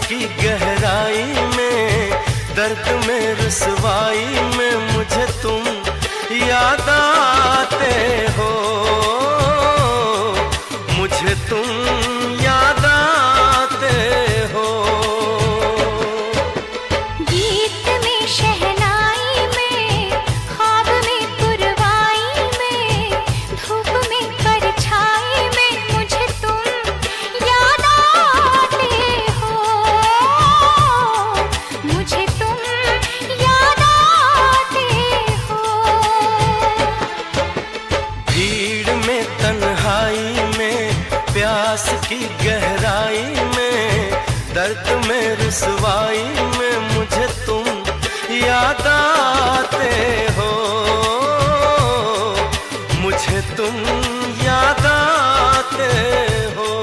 की गहराई में, दर्द में रुसवाई में मुझे तुम याद आते हो, मुझे तुम याद आते हो। गीत में शहनाई में, ख्वाब में पुरवाई में, धूप में परछाई में मुझे तुम याद आते हो, मुझे तुम याद आते हो। भीड़ में तन्हाई में, प्यास की गहराई में, दर्द में रुसवाई में मुझे तुम याद आते हो, मुझे तुम याद आते हो।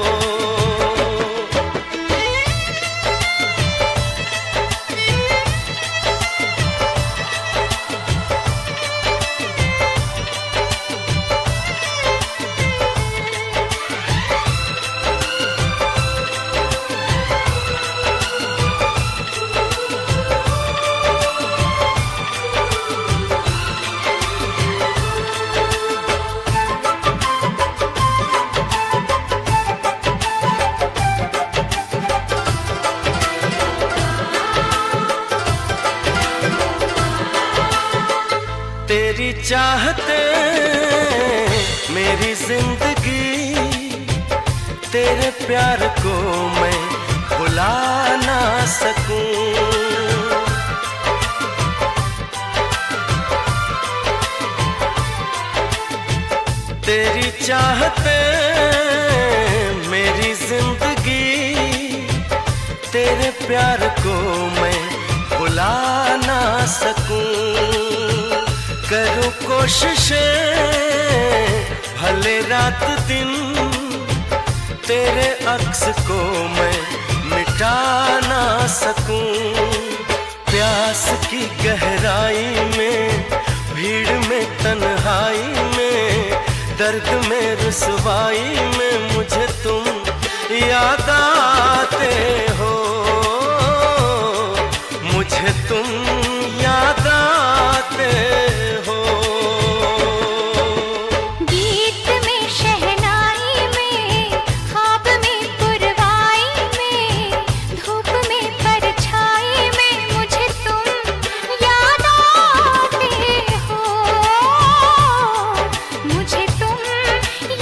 तेरी चाहते मेरी जिंदगी, तेरे प्यार को मैं भुला ना सकूं। तेरी चाहते मेरी जिंदगी, तेरे प्यार को मैं भुला ना सकूं। करूं कोशिशें भले रात दिन, तेरे अक्स को मैं मिटा ना सकूं। प्यास की गहराई में, भीड़ में तन्हाई में, दर्द में रुसवाई में मुझे तुम याद आते हो, मुझे तुम याद आते हो। गीत में शहनाई में, ख्वाब में पुरवाई में, धूप में परछाई में मुझे तुम याद आते हो, मुझे तुम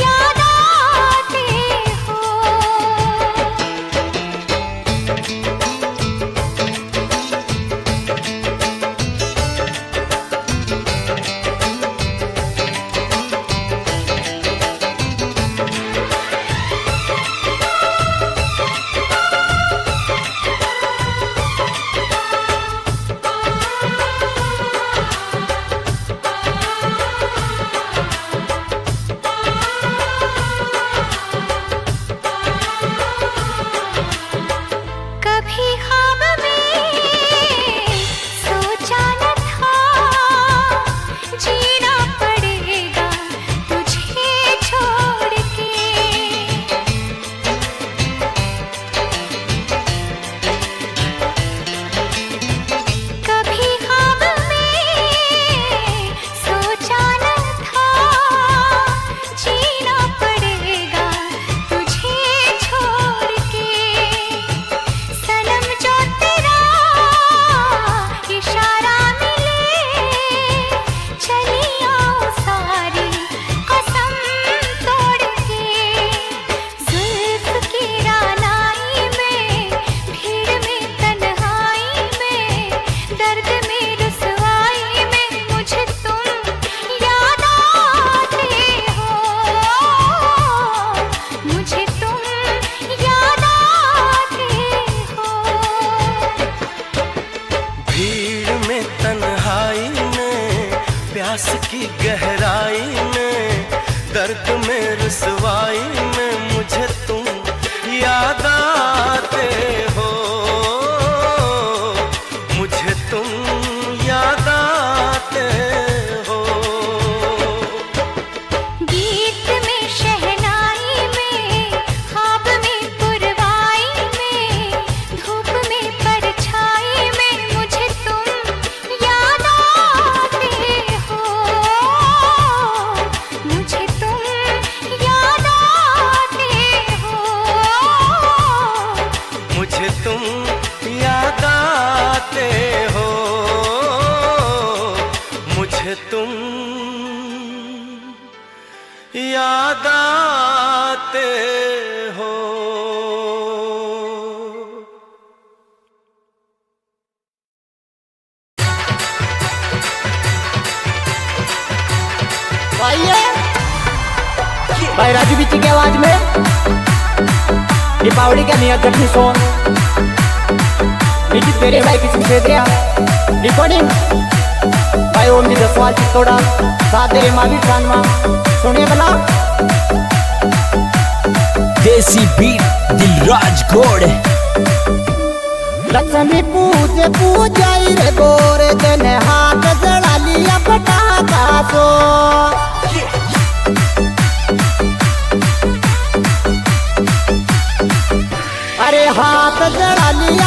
याद आते हो। कभी ख्वाब में सोचा न था, जीना पड़ेगा तुझे छोड़ के। कभी ख्वाब में सोचा न था, जीना पड़ेगा तुझे छोड़ के। सनम जो तेरा इशारा मिले, चली आओ सारी कसम तोड़ के। जुल्फ की रानाई में, भीड़ में तन्हाई में, दर्द में रुसवाई में मुझे तुम याद आते हो, मुझे तुम याद आते हो। भीड़ में तन्हाई में, प्यास की गहराई में, दर्द में रुसवाई में मुझे तुम याद आते हो, मुझे तुम याद आते हो। गीत में शहनाई में, ख्वाब में पुरवाई में, धूप मुझे तुम याद आते हो। भाई राजू बिच्ची की आवाज में दीपावली का नया जख्मी सॉन्ग निजी तेरे भाई किसी से दिया रिकॉर्डिंग भाई ओम जी दसवाल चित्तौड़ा साथ तेरे महावीर खानमा सुनिए बना देसी बीट दिलराज घोड़। लक्ष्मी पूजे पूजाई रे गोरे दिन हाथ जड़ा लिया पटाखा सो अरे हाथ जड़ा लिया